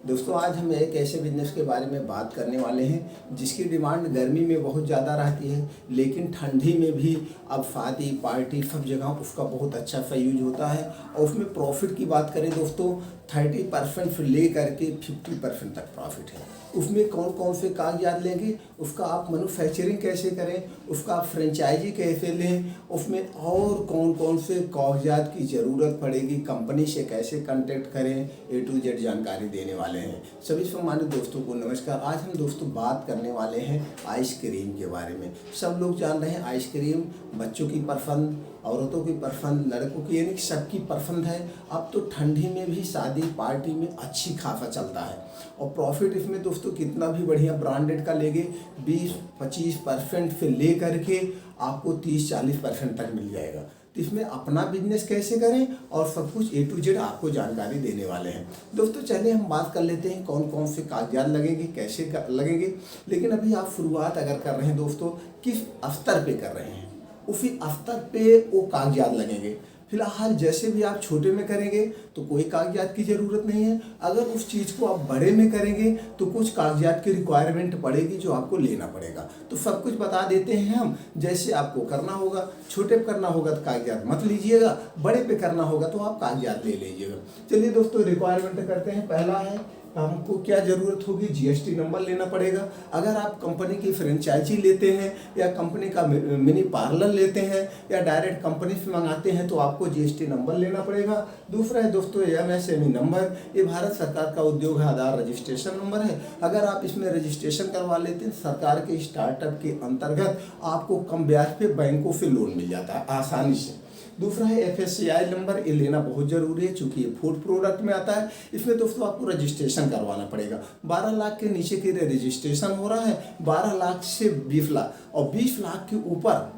दोस्तों आज हम एक ऐसे बिजनेस के बारे में बात करने वाले हैं जिसकी डिमांड गर्मी में बहुत ज़्यादा रहती है, लेकिन ठंडी में भी अब शादी पार्टी सब जगह उसका बहुत अच्छा सा यूज होता है। और उसमें प्रॉफिट की बात करें दोस्तों 30% से ले करके 50% तक प्रॉफिट है। उसमें कौन कौन से कागजात लेंगे, उसका आप मैन्युफैक्चरिंग कैसे करें, उसका आप फ्रेंचाइजी कैसे लें, उसमें और कौन कौन से कागजात की ज़रूरत पड़ेगी, कंपनी से कैसे कांटेक्ट करें, A to Z जानकारी देने वाले हैं। सभी सम्मानित दोस्तों को नमस्कार। आज हम दोस्तों बात करने वाले हैं आइसक्रीम के बारे में। सब लोग जान रहे हैं आइसक्रीम बच्चों की पसंद, औरतों की पसंद, लड़कों की, यानी कि सबकी पसंद है। अब तो ठंडी में भी शादी पार्टी में अच्छी खासा चलता है और प्रॉफिट इसमें दोस्तों कितना भी बढ़िया ब्रांडेड का लेंगे 20-25% से ले करके आपको 30-40% तक मिल जाएगा। तो इसमें अपना बिजनेस कैसे करें और सब कुछ A to Z आपको जानकारी देने वाले हैं। दोस्तों चलिए हम बात कर लेते हैं कौन कौन से कागजात लगेंगे, कैसे लगेंगे। लेकिन अभी आप शुरुआत अगर कर रहे हैं दोस्तों, किस स्तर पे कर रहे हैं, उसी स्तर पे वो कागजात लगेंगे। फिलहाल जैसे भी आप छोटे में करेंगे तो कोई कागजात की ज़रूरत नहीं है। अगर उस चीज़ को आप बड़े में करेंगे तो कुछ कागजात की रिक्वायरमेंट पड़ेगी जो आपको लेना पड़ेगा। तो सब कुछ बता देते हैं हम। जैसे आपको करना होगा, छोटे पे करना होगा तो कागजात मत लीजिएगा, बड़े पे करना होगा तो आप कागजात ले लीजिएगा। चलिए दोस्तों रिक्वायरमेंट करते हैं। पहला है हमको क्या ज़रूरत होगी, GST नंबर लेना पड़ेगा। अगर आप कंपनी की फ्रेंचाइजी लेते हैं या कंपनी का मिनी पार्लर लेते हैं या डायरेक्ट कंपनी से मंगाते हैं तो आपको GST नंबर लेना पड़ेगा। दूसरा है दोस्तों MSME नंबर, ये भारत सरकार का उद्योग है, आधार रजिस्ट्रेशन नंबर है। अगर आप इसमें रजिस्ट्रेशन करवा लेते हैं सरकार के स्टार्टअप के अंतर्गत आपको कम ब्याज पे बैंकों से लोन मिल जाता है आसानी से। दूसरा है FSCI नंबर, ये लेना बहुत ज़रूरी है चूँकि ये फूड प्रोडक्ट में आता है। इसमें दोस्तों आपको रजिस्ट्रेशन करवाना पड़ेगा। 12 लाख के नीचे के लिए रजिस्ट्रेशन हो रहा है, 12 लाख से 20 लाख और 20 लाख के ऊपर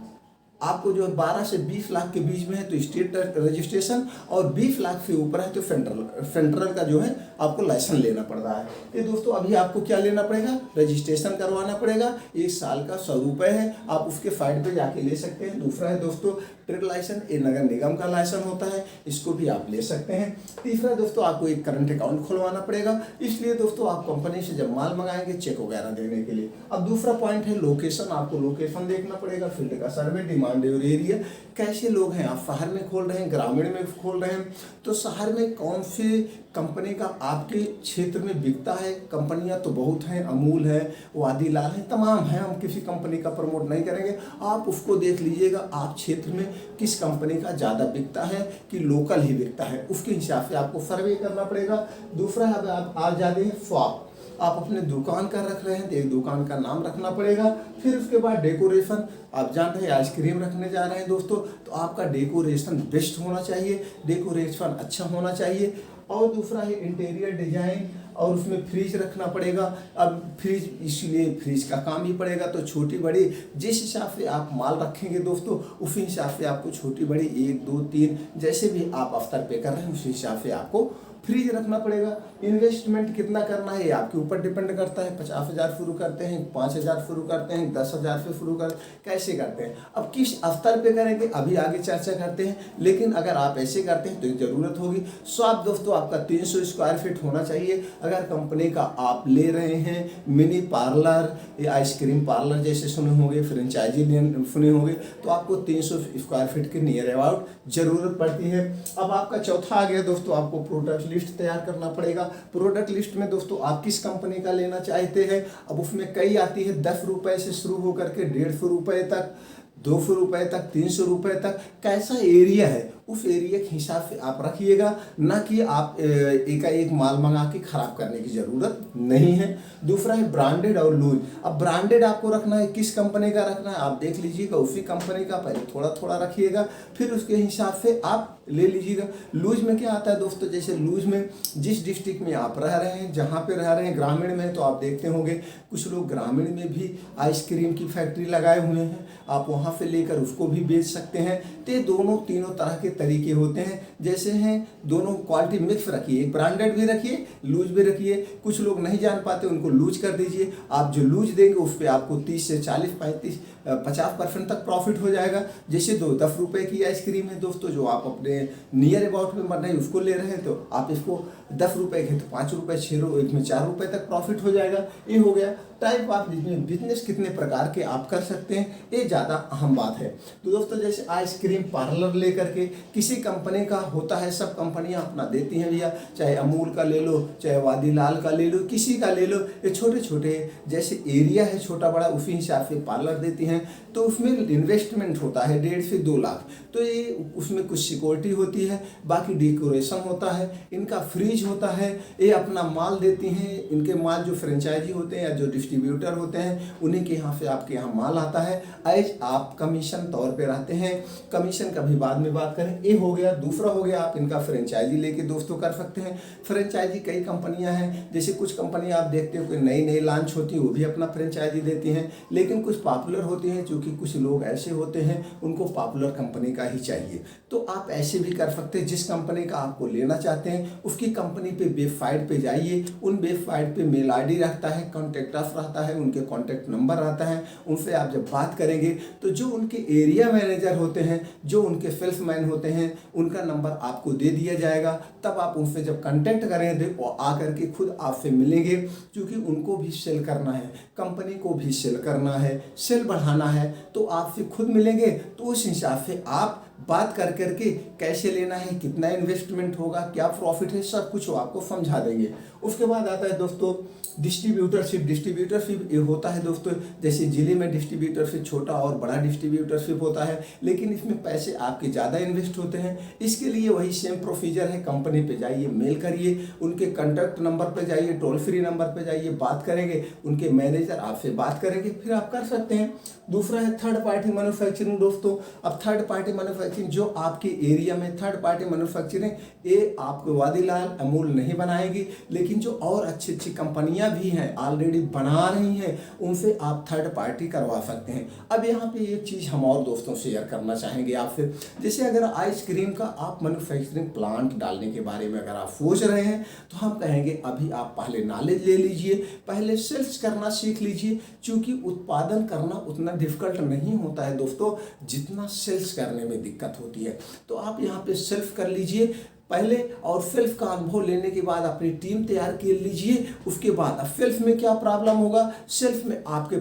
आपको जो 12 से 20 लाख के बीच में है तो स्टेट रजिस्ट्रेशन, और 20 लाख से ऊपर है तो सेंट्रल का जो है आपको लाइसेंस लेना पड़ रहा है। ये दोस्तों अभी आपको क्या लेना पड़ेगा, रजिस्ट्रेशन करवाना पड़ेगा। 1 साल का 100 रुपये है, आप उसके साइड पे जाके ले सकते हैं। दूसरा है दोस्तों ट्रेड लाइसेंस, ये नगर निगम का लाइसेंस होता है, इसको भी आप ले सकते हैं। तीसरा दोस्तों आपको एक करंट अकाउंट खुलवाना पड़ेगा, इसलिए दोस्तों आप कंपनी से जब माल मंगाएंगे चेक वगैरह देने के लिए। अब दूसरा पॉइंट है लोकेशन, आपको लोकेशन देखना पड़ेगा, फील्ड का सर्वे, डिमांड एरिया, कैसे लोग हैं, आप शहर में खोल रहे हैं, ग्रामीण में खोल रहे हैं, तो शहर में कौन सी कंपनी का आपके क्षेत्र में बिकता है। कंपनियां तो बहुत हैं, अमूल है, वादीलाल है, तमाम हैं, हम किसी कंपनी का प्रमोट नहीं करेंगे। आप उसको देख लीजिएगा आप क्षेत्र में किस कंपनी का ज़्यादा बिकता है कि लोकल ही बिकता है, उसके हिसाब से आपको सर्वे करना पड़ेगा। दूसरा है आप आ जाते हैं शॉप, आप अपने दुकान का रख रहे हैं तो एक दुकान का नाम रखना पड़ेगा। फिर उसके बाद डेकोरेशन, आप जानते हैं आइसक्रीम रखने जा रहे हैं दोस्तों तो आपका डेकोरेशन बेस्ट होना चाहिए, डेकोरेशन अच्छा होना चाहिए। और दूसरा है इंटीरियर डिजाइन, और उसमें फ्रिज रखना पड़ेगा। अब फ्रिज, इसलिए फ्रिज का काम ही पड़ेगा, तो छोटी बड़ी जिस हिसाब से आप माल रखेंगे दोस्तों उसी हिसाब से आपको छोटी बड़ी 1 2 3 जैसे भी आप स्तर पे कर रहे हैं उसी हिसाब से आपको फ्रिज रखना पड़ेगा। इन्वेस्टमेंट कितना करना है ये आपके ऊपर डिपेंड करता है। 50,000 शुरू करते हैं, 5,000 शुरू करते हैं, 10,000 से शुरू कर, कैसे करते हैं, अब किस स्तर पे करेंगे अभी आगे चर्चा करते हैं। लेकिन अगर आप ऐसे करते हैं तो ज़रूरत होगी शॉप दोस्तों आपका 300 स्क्वायर फीट होना चाहिए। अगर कंपनी का आप ले रहे हैं मिनी पार्लर या आइसक्रीम पार्लर जैसे सुने होंगे, फ्रेंचाइजी सुने होंगे, तो आपको 300 स्क्वायर फीट के नियर अबाउट ज़रूरत पड़ती है। अब आपका चौथा आ गया दोस्तों, आपको प्रोडक्ट लिस्ट तैयार करना पड़ेगा। प्रोडक्ट लिस्ट में दोस्तों आप किस कंपनी का लेना चाहते हैं, अब उसमें कई आती है 10 रुपए से शुरू होकर के 150 रुपए तक, 200 रुपए तक, 300 रुपए तक, कैसा एरिया है उस एरिया के हिसाब से आप रखिएगा, ना कि आप एकाएक माल मंगा के खराब करने की ज़रूरत नहीं है। दूसरा है ब्रांडेड और लूज। अब ब्रांडेड आपको रखना है, किस कंपनी का रखना है आप देख लीजिएगा, उसी कंपनी का पहले थोड़ा थोड़ा रखिएगा, फिर उसके हिसाब से आप ले लीजिएगा। लूज में क्या आता है दोस्तों, जैसे लूज में जिस डिस्ट्रिक्ट में आप रह रहे हैं, जहाँ पे रह रहे हैं, ग्रामीण में तो आप देखते होंगे कुछ लोग ग्रामीण में भी आइसक्रीम की फैक्ट्री लगाए हुए हैं, आप वहाँ से लेकर उसको भी बेच सकते हैं। तो दोनों तीनों तरह के तरीके होते हैं, जैसे हैं दोनों क्वालिटी मिक्स रखिए, ब्रांडेड भी रखिए, लूज भी रखिए। कुछ लोग नहीं जान पाते उनको लूज कर दीजिए, आप जो लूज देंगे उस पर आपको 30 से 40 35 50% तक प्रॉफिट हो जाएगा। जैसे 10 रुपए की आइसक्रीम है दोस्तों जो आप अपने नियर अबाउट में बन रहे हैं उसको ले रहे हैं तो आप इसको ₹10 के तो ₹5, 6 इसमें ₹4 तक प्रॉफिट हो जाएगा। ये हो गया टाइप ऑफ बिजनेस, कितने प्रकार के आप कर सकते हैं, ये ज़्यादा अहम बात है। तो दोस्तों जैसे आइसक्रीम पार्लर लेकर के किसी कंपनी का होता है, सब कंपनियां अपना देती हैं भैया, चाहे अमूल का ले लो, चाहे वादीलाल का ले लो, किसी का ले लो, ये छोटे छोटे जैसे एरिया है छोटा बड़ा उसी हिसाब से पार्लर देती हैं। तो उसमें इन्वेस्टमेंट होता है 1.5 से 2 लाख, तो ये उसमें कुछ सिक्योरिटी होती है, बाकी डेकोरेशन होता है, इनका फ्रिज होता है, ये अपना माल देती हैं, इनके माल जो फ्रेंचाइजी होते हैं या जो डिस्ट्रीब्यूटर होते हैं उन्हीं के यहाँ से आपके यहाँ माल आता है, एज आप कमीशन तौर पे रहते हैं। कमीशन का भी बाद में बात करें। ये हो गया। दूसरा हो गया आप इनका फ्रेंचाइजी लेके दोस्तों कर सकते हैं। फ्रेंचाइजी कई कंपनियां हैं, जैसे कुछ कंपनियां आप देखते हो कि नई नई लॉन्च होती है वो भी अपना फ्रेंचाइजी देती हैं, लेकिन कुछ पॉपुलर होती हैं, क्योंकि कुछ लोग ऐसे होते हैं उनको पॉपुलर कंपनी का ही चाहिए, तो आप ऐसे भी कर सकते हैं। जिस कंपनी का आपको लेना चाहते हैं उसकी कंपनी पे वेबसाइट पे जाइए, उन वेबसाइट पे मेल आईडी रहता है, कॉन्टैक्ट अस रहता है, उनके कॉन्टैक्ट नंबर रहता है, उनसे आप जब बात करेंगे तो जो उनके एरिया मैनेजर होते हैं, जो उनके सेल्समैन होते हैं, उनका नंबर आपको दे दिया जाएगा। तब आप उनसे जब कांटेक्ट करेंगे वो आकर के खुद आपसे मिलेंगे, क्योंकि उनको भी सेल करना है, कंपनी को भी सेल करना है, सेल बढ़ाना है, तो आपसे खुद मिलेंगे। तो उस हिसाब से आप बात कर करके कैसे लेना है, कितना इन्वेस्टमेंट होगा, क्या प्रॉफिट है, सब कुछ वो आपको समझा देंगे। उसके बाद आता है दोस्तों डिस्ट्रीब्यूटरशिप। डिस्ट्रीब्यूटरशिप ये होता है दोस्तों, जैसे जिले में डिस्ट्रीब्यूटरशिप छोटा और बड़ा डिस्ट्रीब्यूटरशिप होता है, लेकिन इसमें पैसे आपके ज़्यादा इन्वेस्ट होते हैं। इसके लिए वही सेम प्रोसीजर है, कंपनी पे जाइए, मेल करिए, उनके कॉन्टैक्ट नंबर पे जाइए, टोल फ्री नंबर पे जाइए, बात करेंगे, उनके मैनेजर आपसे बात करेंगे, फिर आप कर सकते हैं। दूसरा है थर्ड पार्टी मैन्युफैक्चरिंग दोस्तों। अब थर्ड पार्टी मैन्युफैक्चरिंग जो आपके एरिया में थर्ड पार्टी मैन्युफैक्चरिंग, ये आपको वादीलाल अमूल नहीं बनाएगी, लेकिन जो और अच्छी अच्छी कंपनियां भी हैं ऑलरेडी बना रही हैं, उनसे आप थर्ड पार्टी करवा सकते हैं। अब यहाँ पे एक चीज़ हम और दोस्तों शेयर करना चाहेंगे आपसे, जैसे अगर आइसक्रीम का आप मैन्युफैक्चरिंग प्लांट डालने के बारे में अगर आप सोच रहे हैं, तो हम कहेंगे अभी आप पहले नॉलेज ले लीजिए, पहले सेल्स करना सीख लीजिए, क्योंकि उत्पादन करना उतना डिफिकल्ट नहीं होता है दोस्तों जितना सेल्स करने में दिक्कत होती है। तो आप यहाँ पे सेल्फ कर लीजिए पहले, और सेल्फ का अनुभव लेने के बाद अपनी टीम तैयार कर लीजिए। उसके बाद अब सेल्फ में क्या प्रॉब्लम होगा, सेल्फ में आपके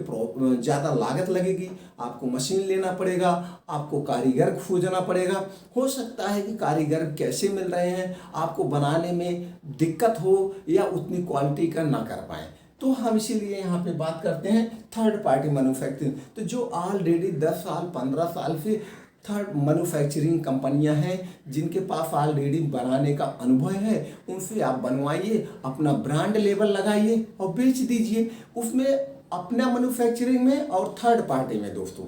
ज़्यादा लागत लगेगी, आपको मशीन लेना पड़ेगा, आपको कारीगर खोजना पड़ेगा। हो सकता है कि कारीगर कैसे मिल रहे हैं, आपको बनाने में दिक्कत हो या उतनी क्वालिटी का ना कर पाएँ, तो हम इसीलिए यहाँ पे बात करते हैं थर्ड पार्टी मैन्युफैक्चरिंग। तो जो ऑलरेडी 10 साल 15 साल से थर्ड मैन्युफैक्चरिंग कंपनियां हैं, जिनके पास ऑलरेडी बनाने का अनुभव है, उनसे आप बनवाइए, अपना ब्रांड लेबल लगाइए और बेच दीजिए। उसमें अपना मैन्युफैक्चरिंग में और थर्ड पार्टी में दोस्तों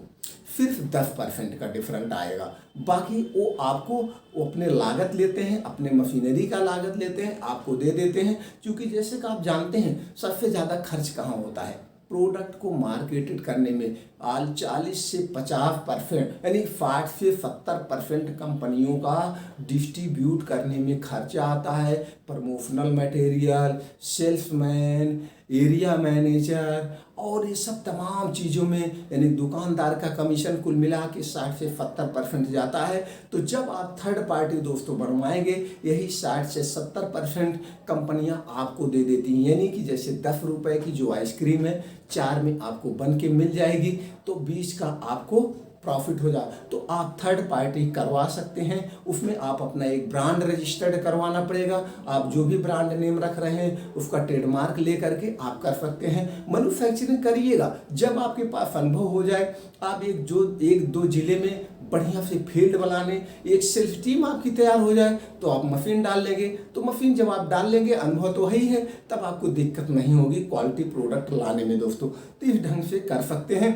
सिर्फ 10% का डिफरेंट आएगा। बाकी वो आपको वो अपने लागत लेते हैं, अपने मशीनरी का लागत लेते हैं, आपको दे देते हैं। क्योंकि जैसे कि आप जानते हैं सबसे ज़्यादा खर्च कहाँ होता है, प्रोडक्ट को मार्केटेड करने में। 40 से 50% यानी 60 से 70% कंपनियों का डिस्ट्रीब्यूट करने में खर्चा आता है। Promotional material, salesman, area manager और ये सब तमाम चीज़ों में, यानी दुकानदार का कमीशन कुल मिला के 60 से 70% जाता है। तो जब आप थर्ड पार्टी दोस्तों बनवाएंगे, यही 60 से 70% कंपनियां आपको दे देती हैं। यानी कि जैसे 10 रुपए की जो आइसक्रीम है 4 में आपको बन के मिल जाएगी, तो 20 का आपको प्रॉफिट हो जाए। तो आप थर्ड पार्टी करवा सकते हैं। उसमें आप अपना एक ब्रांड रजिस्टर्ड करवाना पड़ेगा। आप जो भी ब्रांड नेम रख रहे हैं उसका ट्रेडमार्क ले करके आप कर सकते हैं। मैन्युफैक्चरिंग करिएगा, जब आपके पास अनुभव हो जाए, आप एक दो जिले में बढ़िया से फील्ड बनाने, एक सेल्स टीम आपकी तैयार हो जाए, तो आप मशीन डाल लेंगे। तो मशीन जब आप डाल लेंगे, अनुभव तो है ही है, तब आपको दिक्कत नहीं होगी क्वालिटी प्रोडक्ट लाने में दोस्तों। तो इस ढंग से कर सकते हैं।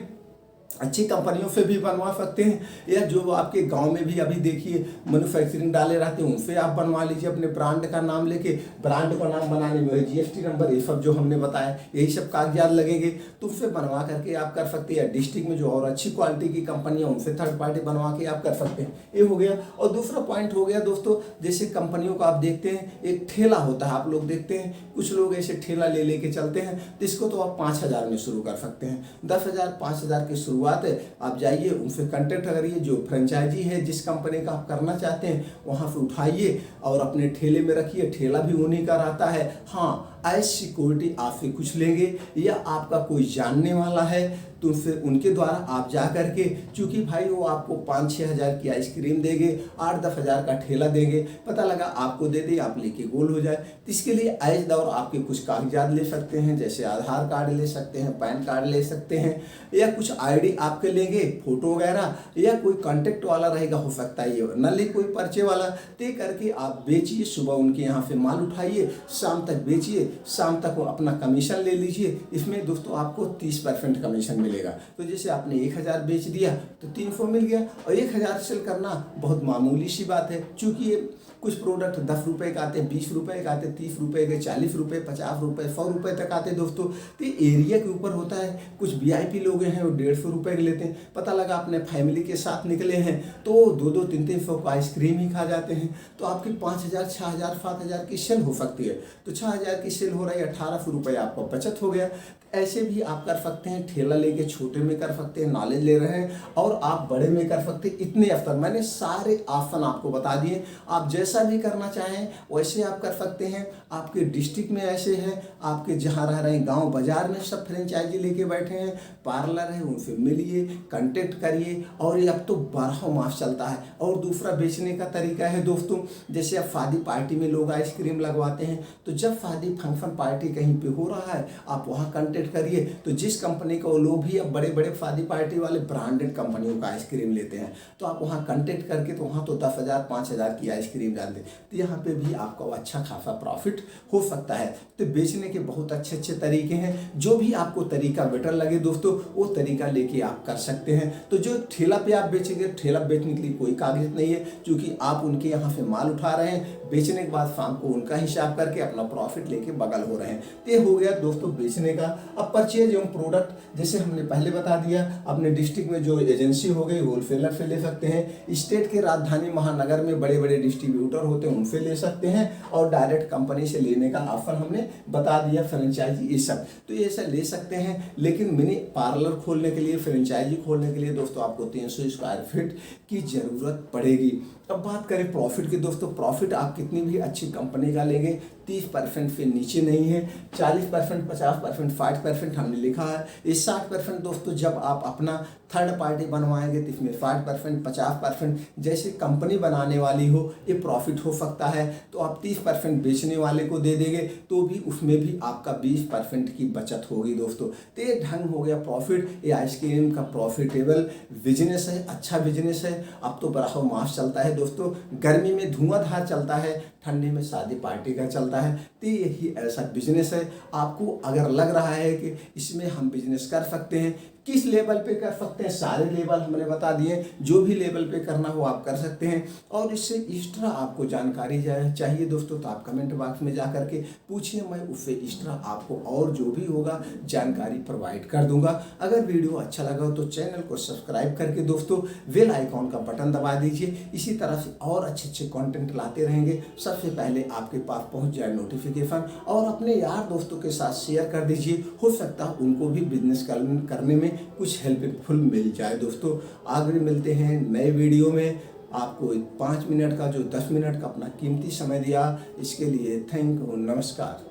अच्छी कंपनियों से भी बनवा सकते हैं, या जो आपके गांव में भी अभी देखिए मैन्युफैक्चरिंग डाले रहते हैं, उनसे आप बनवा लीजिए अपने ब्रांड का नाम लेके। ब्रांड का नाम बनाने में जीएसटी नंबर, ये सब जो हमने बताया, यही सब कागजात लगेंगे, तो उससे बनवा करके आप कर सकते हैं। डिस्ट्रिक्ट में जो और अच्छी क्वालिटी की कंपनियां, उनसे थर्ड पार्टी बनवा के आप कर सकते हैं। ये हो गया। और दूसरा पॉइंट हो गया दोस्तों, जैसे कंपनियों का आप देखते हैं एक ठेला होता है, आप लोग देखते हैं कुछ लोग ऐसे ठेला ले लेके चलते हैं, तो इसको तो आप 5,000 में शुरू कर सकते हैं। 10,000 5,000 की शुरुआत शुरुआत है। आप जाइए उनसे कांटेक्ट करिए, जो फ्रेंचाइजी है जिस कंपनी का आप करना चाहते हैं वहाँ से उठाइए और अपने ठेले में रखिए। ठेला भी उन्हीं का रहता है। हाँ, एज सिक्योरिटी आपसे कुछ लेंगे या आपका कोई जानने वाला है तो उससे उनके द्वारा आप जा करके, चूँकि भाई वो आपको 5-6 हज़ार की आइसक्रीम देंगे, 8-10 हज़ार का ठेला देंगे, पता लगा आपको दे दे, आप लेके गोल हो जाए। तो इसके लिए एज दौर आपके कुछ कागजात ले सकते हैं, जैसे आधार कार्ड ले सकते हैं, पैन कार्ड ले सकते हैं, या कुछ आईडी आपके लेंगे, फोटो वगैरह, या कोई कॉन्टेक्ट वाला रहेगा, हो सकता है ये न ले कोई पर्चे वाला। तय करके आप बेचिए, सुबह उनके यहाँ से माल उठाइए, शाम तक बेचिए, शाम तक वो अपना कमीशन ले लीजिए। इसमें दोस्तों आपको 30% कमीशन मिलेगा। तो जैसे आपने 1000 बेच दिया तो 300 मिल गया, और 1000 सेल करना बहुत मामूली सी बात है। चूँकि ये कुछ प्रोडक्ट 10 रुपए के आते हैं, 20 रुपए के आते हैं, 30 रुपए के, 40 रुपए, 50 रुपए, 100 रुपए तक आते हैं दोस्तों। तो एरिया के ऊपर होता है। कुछ VIP लोग हैं वो 150 रुपए के लेते हैं। पता लगा अपने फैमिली के साथ निकले हैं तो 2-2, 3-300 का आइसक्रीम ही खा जाते हैं। तो आपकी 5000, 6000, 7000 की सेल हो सकती है। तो 6000 की सेल हो रही है, 1800 रुपये आपका बचत हो गया। ऐसे भी आप कर सकते हैं। ठेला लेके छोटे में कर सकते हैं, नॉलेज ले रहे हैं, और आप बड़े में कर सकते हैं। इतने अवसर मैंने सारे ऑप्शन आपको बता दिए। आप जैसा भी करना चाहें वैसे आप कर सकते हैं। आपके डिस्ट्रिक्ट में ऐसे हैं, आपके जहाँ रह रहे हैं गांव बाजार में सब फ्रेंचाइजी लेके बैठे हैं, पार्लर है, उनसे मिलिए, कांटेक्ट करिए। और ये अब तो 12 मास चलता है। और दूसरा बेचने का तरीका है दोस्तों, जैसे अब शादी पार्टी में लोग आइसक्रीम लगवाते हैं, तो जब शादी फंक्शन पार्टी कहीं पे हो रहा है आप वहाँ कांटेक्ट करिए। तो जिस कंपनी का वो लोग भी अब बड़े बड़े शादी पार्टी वाले ब्रांडेड कंपनियों का आइसक्रीम लेते हैं, तो आप वहाँ कांटेक्ट करके, तो वहाँ तो 10,000, 5,000 की आइसक्रीम डालते हैं। तो यहाँ पे भी आपका अच्छा खासा प्रॉफिट हो सकता है। तो बेचने के बहुत अच्छे अच्छे तरीके हैं। जो भी आपको तरीका बेटर लगे दोस्तों, वो तरीका लेके आप कर सकते हैं। तो जो ठेला पे आप बेचेंगे, ठेला बेचने के लिए कोई कागज नहीं है, क्योंकि आप उनके यहाँ से माल उठा रहे हैं, बेचने के बाद शाम को उनका हिसाब करके अपना प्रॉफिट लेके बगल हो रहे हैं। तो ये हो गया दोस्तों बेचने का। अब परचेज एवं प्रोडक्ट, जैसे हमने पहले बता दिया, अपने डिस्ट्रिक्ट में जो एजेंसी हो गई होलसेलर से ले सकते हैं। स्टेट के राजधानी महानगर में बड़े बड़े डिस्ट्रीब्यूटर होते हैं, उनसे ले सकते हैं। और डायरेक्ट कंपनी से लेने का ऑप्शन हमने बता दिया, फ्रेंचाइजी ये सब, तो ये सब ले सकते हैं। लेकिन मिनी पार्लर खोलने के लिए, फ्रेंचाइजी खोलने के लिए दोस्तों आपको 300 स्क्वायर फीट की जरूरत पड़ेगी। अब बात करें प्रॉफिट की दोस्तों, प्रॉफिट आप कितनी भी अच्छी कंपनी का लेंगे 30% से नीचे नहीं है। 40%, 50%, 60% हमने लिखा है। इस 60% दोस्तों जब आप अपना थर्ड पार्टी बनवाएंगे तो इसमें 60%, 50% जैसे कंपनी बनाने वाली हो ये प्रॉफिट हो सकता है। तो आप 30% बेचने वाले को दे देंगे तो भी उसमें भी आपका 20% की बचत होगी दोस्तों। तो ये ढंग हो गया प्रॉफिट। ये आइसक्रीम का प्रॉफिटेबल बिजनेस है, अच्छा बिजनेस है। अब तो बड़ा मास चलता है दोस्तों, गर्मी में धुआंधार चलता है, ठंडी में शादी पार्टी का चलता है। तो यही ऐसा बिजनेस है। आपको अगर लग रहा है कि इसमें हम बिजनेस कर सकते हैं, किस लेवल पे कर सकते हैं, सारे लेवल हमने बता दिए। जो भी लेवल पे करना हो आप कर सकते हैं। और इससे एक्स्ट्रा आपको जानकारी चाहिए दोस्तों तो आप कमेंट बॉक्स में जा करके पूछिए, मैं उससे एक्स्ट्रा आपको और जो भी होगा जानकारी प्रोवाइड कर दूंगा। अगर वीडियो अच्छा लगा हो तो चैनल को सब्सक्राइब करके दोस्तों बेल आइकॉन का बटन दबा दीजिए। इसी तरह से और अच्छे अच्छे कंटेंट लाते रहेंगे, सबसे पहले आपके पास पहुंच जाए नोटिफिकेशन। और अपने यार दोस्तों के साथ शेयर कर दीजिए, हो सकता है उनको भी बिजनेस करने में कुछ हेल्पफुल मिल जाए दोस्तों। आगे मिलते हैं नए वीडियो में। आपको 5 मिनट का जो 10 मिनट का अपना कीमती समय दिया, इसके लिए थैंक यू, नमस्कार।